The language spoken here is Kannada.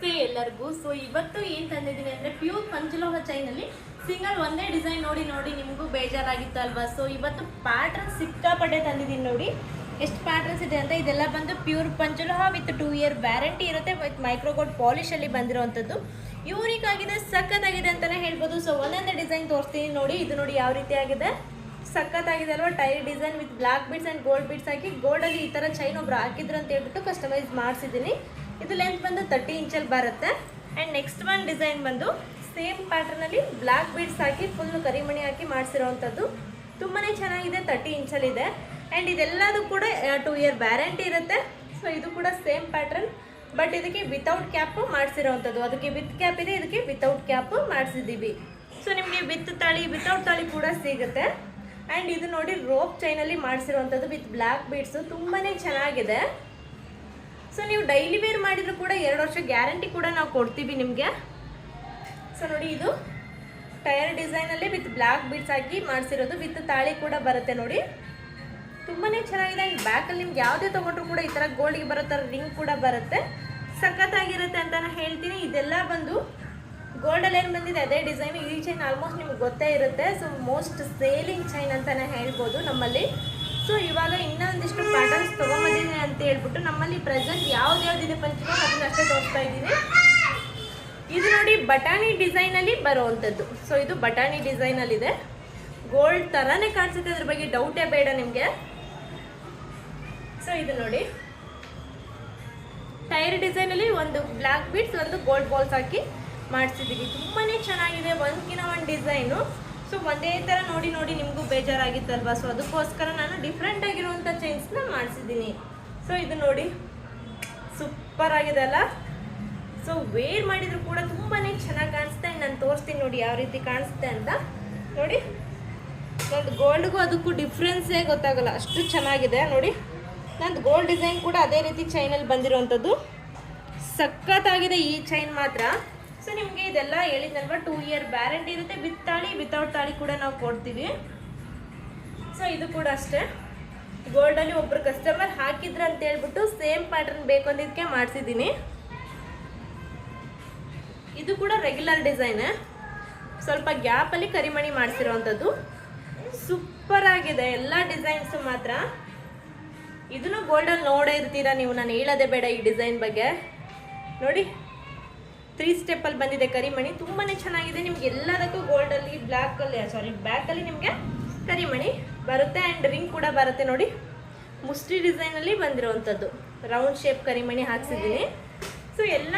ನಮಸ್ತೆ ಎಲ್ಲರಿಗೂ. ಸೊ ಇವತ್ತು ಏನು ತಂದಿದ್ದೀನಿ ಅಂದರೆ ಪ್ಯೂರ್ ಪಂಚಲೋಹ ಚೈನಲ್ಲಿ ಸಿಂಗಲ್ ಒಂದೇ ಡಿಸೈನ್ ನೋಡಿ ನೋಡಿ ನಿಮಗೂ ಬೇಜಾರಾಗಿತ್ತು ಅಲ್ವಾ. ಸೊ ಇವತ್ತು ಪ್ಯಾಟ್ರನ್ ಸಿಕ್ಕಾಪಟ್ಟೆ ತಂದಿದ್ದೀನಿ ನೋಡಿ. ಎಷ್ಟು ಪ್ಯಾಟ್ರನ್ಸ್ ಇದೆ ಅಂತ. ಇದೆಲ್ಲ ಬಂದು ಪ್ಯೂರ್ ಪಂಚಲೋಹ ವಿತ್ 2 ಇಯರ್ ವ್ಯಾರಂಟಿ ಇರುತ್ತೆ. ವಿತ್ ಮೈಕ್ರೋಗೋಲ್ಡ್ ಪಾಲಿಶಲ್ಲಿ ಬಂದಿರೋವಂಥದ್ದು. ಯೂನಿಕ್ ಆಗಿದೆ, ಸಖತ್ತಾಗಿದೆ ಅಂತಲೇ ಹೇಳ್ಬೋದು. ಸೊ ಒಂದೊಂದೇ ಡಿಸೈನ್ ತೋರಿಸ್ತೀನಿ ನೋಡಿ. ಇದು ನೋಡಿ ಯಾವ ರೀತಿ ಆಗಿದೆ, ಸಖತ್ತಾಗಿದೆ ಅಲ್ವಾ. Tyre design with black beads and gold beads ಹಾಕಿ ಗೋಲ್ಡಲ್ಲಿ ಈ ಥರ ಚೈನ್ ಒಬ್ರು ಹಾಕಿದ್ರು ಅಂತ ಹೇಳ್ಬಿಟ್ಟು ಕಸ್ಟಮೈಸ್ ಮಾಡಿಸಿದ್ದೀನಿ. ಇದು ಲೆಂತ್ ಬಂದು 30 ಇಂಚಲ್ಲಿ ಬರುತ್ತೆ. ಆ್ಯಂಡ್ ನೆಕ್ಸ್ಟ್ ಒನ್ ಡಿಸೈನ್ ಬಂದು ಸೇಮ್ ಪ್ಯಾಟರ್ನಲ್ಲಿ ಬ್ಲಾಕ್ ಬೀಡ್ಸ್ ಹಾಕಿ ಫುಲ್ಲು ಕರಿಮಣಿ ಹಾಕಿ ಮಾಡಿಸಿರೋವಂಥದ್ದು. ತುಂಬಾ ಚೆನ್ನಾಗಿದೆ, 30 ಇಂಚಲ್ಲಿದೆ. ಆ್ಯಂಡ್ ಇದೆಲ್ಲದೂ ಕೂಡ 2 ಇಯರ್ ವ್ಯಾರಂಟಿ ಇರುತ್ತೆ. ಸೊ ಇದು ಕೂಡ ಸೇಮ್ ಪ್ಯಾಟ್ರನ್, ಬಟ್ ಇದಕ್ಕೆ ವಿತೌಟ್ ಕ್ಯಾಪು ಮಾಡಿಸಿರೋವಂಥದ್ದು. ಅದಕ್ಕೆ ವಿತ್ ಕ್ಯಾಪ್ ಇದೆ, ಇದಕ್ಕೆ ವಿತೌಟ್ ಕ್ಯಾಪು ಮಾಡಿಸಿದ್ದೀವಿ. ಸೊ ನಿಮಗೆ ವಿತ್ ತಾಳಿ ವಿತೌಟ್ ತಾಳಿ ಕೂಡ ಸಿಗುತ್ತೆ. ಆ್ಯಂಡ್ ಇದು ನೋಡಿ ರೋಪ್ ಚೈನಲ್ಲಿ ಮಾಡಿಸಿರುವಂಥದ್ದು ವಿತ್ ಬ್ಲ್ಯಾಕ್ ಬೀಡ್ಸು. ತುಂಬಾ ಚೆನ್ನಾಗಿದೆ. ಸೊ ನೀವು ಡೈಲಿ ವೇರ್ ಮಾಡಿದರೂ ಕೂಡ 2 ವರ್ಷ ಗ್ಯಾರಂಟಿ ಕೂಡ ನಾವು ಕೊಡ್ತೀವಿ ನಿಮಗೆ. ಸೊ ನೋಡಿ ಇದು ಟೈರ್ ಡಿಸೈನಲ್ಲಿ ವಿತ್ ಬ್ಲ್ಯಾಕ್ ಬೀಡ್ಸ್ ಹಾಕಿ ಮಾಡಿಸಿರೋದು. ವಿತ್ ತಾಳಿ ಕೂಡ ಬರುತ್ತೆ ನೋಡಿ. ತುಂಬಾ ಚೆನ್ನಾಗಿದೆ. ಆ್ಯಂಡ್ ಬ್ಯಾಕಲ್ಲಿ ನಿಮ್ಗೆ ಯಾವುದೇ ತೊಗೊಂಡ್ರು ಕೂಡ ಈ ಥರ ಗೋಲ್ಡ್ಗೆ ಬರೋ ಥರ ರಿಂಗ್ ಕೂಡ ಬರುತ್ತೆ. ಸಖತ್ತಾಗಿರುತ್ತೆ ಅಂತಲೇ ಹೇಳ್ತೀನಿ. ಇದೆಲ್ಲ ಬಂದು ಗೋಲ್ಡಲ್ಲಿ ಏನು ಬಂದಿದೆ ಅದೇ ಡಿಸೈನ್. ಈ ಚೈನ್ ಆಲ್ಮೋಸ್ಟ್ ನಿಮ್ಗೆ ಗೊತ್ತೇ ಇರುತ್ತೆ. ಸೊ ಮೋಸ್ಟ್ ಸೇಲಿಂಗ್ ಚೈನ್ ಅಂತಲೇ ಹೇಳ್ಬೋದು ನಮ್ಮಲ್ಲಿ. ಸೊ ಇವಾಗ ಇನ್ನೊಂದಿಷ್ಟು ಪ್ಯಾಟರ್ನ್ಸ್ ತೊಗೊಂಬಂದಿದ್ದೀನಿ ಅಂತ ಹೇಳ್ಬಿಟ್ಟು ನಮ್ಮಲ್ಲಿ ಪ್ರೆಸೆಂಟ್ ಯಾವ್ದಿದೆ ಪಂಚಲೋ ಅದನ್ನ ಅಷ್ಟೇ ತೋರಿಸ್ತಾ ಇದ್ದೀನಿ. ಇದು ನೋಡಿ ಬಟಾಣಿ ಡಿಸೈನಲ್ಲಿ ಬರೋವಂಥದ್ದು. ಸೊ ಇದು ಬಟಾಣಿ ಡಿಸೈನಲ್ಲಿದೆ. ಗೋಲ್ಡ್ ಥರನೇ ಕಾಣಿಸುತ್ತೆ, ಅದ್ರ ಬಗ್ಗೆ ಡೌಟೇ ಬೇಡ ನಿಮಗೆ. ಸೊ ಇದು ನೋಡಿ ಟೈರ್ ಡಿಸೈನಲ್ಲಿ ಒಂದು ಬ್ಲ್ಯಾಕ್ ಬೀಡ್ಸ್ ಒಂದು ಗೋಲ್ಡ್ ಬಾಲ್ಸ್ ಹಾಕಿ ಮಾಡಿಸಿದ್ದೀವಿ. ತುಂಬಾ ಚೆನ್ನಾಗಿದೆ, ಒಂದ್ಕಿನ ಒಂದು ಡಿಸೈನು. ಸೊ ಒಂದೇ ಥರ ನೋಡಿ ನೋಡಿ ನಿಮಗೂ ಬೇಜಾರಾಗಿತ್ತಲ್ವಾ. ಸೊ ಅದಕ್ಕೋಸ್ಕರ ನಾನು ಡಿಫ್ರೆಂಟ್ ಆಗಿರುವಂಥ ಚೈನ್ಸ್ನ ಮಾಡಿಸಿದ್ದೀನಿ. ಸೊ ಇದು ನೋಡಿ ಸೂಪರ್ ಆಗಿದೆ ಅಲ್ಲ. ಸೊ ವೇರ್ ಮಾಡಿದ್ರು ಕೂಡ ತುಂಬಾ ಚೆನ್ನಾಗಿ ಕಾಣಿಸುತ್ತೆ. ನಾನು ತೋರಿಸ್ತೀನಿ ನೋಡಿ ಯಾವ ರೀತಿ ಕಾಣಿಸುತ್ತೆ ಅಂತ. ನೋಡಿ ನಂದು ಗೋಲ್ಡ್ಗೂ ಅದಕ್ಕೂ ಡಿಫ್ರೆನ್ಸೇ ಗೊತ್ತಾಗಲ್ಲ, ಅಷ್ಟು ಚೆನ್ನಾಗಿದೆ ನೋಡಿ. ನಂದು ಗೋಲ್ಡ್ ಡಿಸೈನ್ ಕೂಡ ಅದೇ ರೀತಿ ಚೈನಲ್ಲಿ ಬಂದಿರೋವಂಥದ್ದು. ಸಖತ್ತಾಗಿದೆ ಈ ಚೈನ್ ಮಾತ್ರ. ಸೊ ನಿಮಗೆ ಇದೆಲ್ಲ ಹೇಳಿದ್ನಲ್ವ 2 ಇಯರ್ ವ್ಯಾರಂಟಿ ಇರುತ್ತೆ. ವಿತ್ ತಾಳಿ ವಿತೌಟ್ ತಾಳಿ ಕೂಡ ನಾವು ಕೊಡ್ತೀವಿ. ಸೊ ಇದು ಕೂಡ ಅಷ್ಟೇ ಗೋಲ್ಡಲ್ಲಿ ಒಬ್ಬರು ಕಸ್ಟಮರ್ ಹಾಕಿದ್ರು ಅಂತ ಹೇಳ್ಬಿಟ್ಟು ಸೇಮ್ ಪ್ಯಾಟರ್ನ್ ಬೇಕು ಅಂದಿದ್ದಕ್ಕೆ ಮಾಡಿಸಿದ್ದೀನಿ. ಇದು ಕೂಡ ರೆಗ್ಯುಲರ್ ಡಿಸೈನ್, ಸ್ವಲ್ಪ ಗ್ಯಾಪಲ್ಲಿ ಕರಿಮಣಿ ಮಾಡಿಸಿರೋವಂಥದ್ದು. ಸೂಪರ್ ಆಗಿದೆ ಎಲ್ಲ ಡಿಸೈನ್ಸು ಮಾತ್ರ. ಇದನ್ನು ಗೋಲ್ಡಲ್ಲಿ ನೋಡೇ ಇರ್ತೀರಾ ನೀವು, ನಾನು ಹೇಳೋದೇ ಬೇಡ ಈ ಡಿಸೈನ್ ಬಗ್ಗೆ. ನೋಡಿ 3 ಸ್ಟೆಪ್ಪಲ್ಲಿ ಬಂದಿದೆ ಕರಿಮಣಿ. ತುಂಬಾ ಚೆನ್ನಾಗಿದೆ. ನಿಮ್ಗೆ ಎಲ್ಲದಕ್ಕೂ ಗೋಲ್ಡಲ್ಲಿ ಬ್ಯಾಕಲ್ಲಿ ನಿಮಗೆ ಕರಿಮಣಿ ಬರುತ್ತೆ. ಆ್ಯಂಡ್ ರಿಂಗ್ ಕೂಡ ಬರುತ್ತೆ ನೋಡಿ. ಮುಸ್ಟಿ ಡಿಸೈನಲ್ಲಿ ಬಂದಿರೋವಂಥದ್ದು ರೌಂಡ್ ಶೇಪ್ ಕರಿಮಣಿ ಹಾಕ್ಸಿದ್ದೀನಿ. ಸೊ ಎಲ್ಲ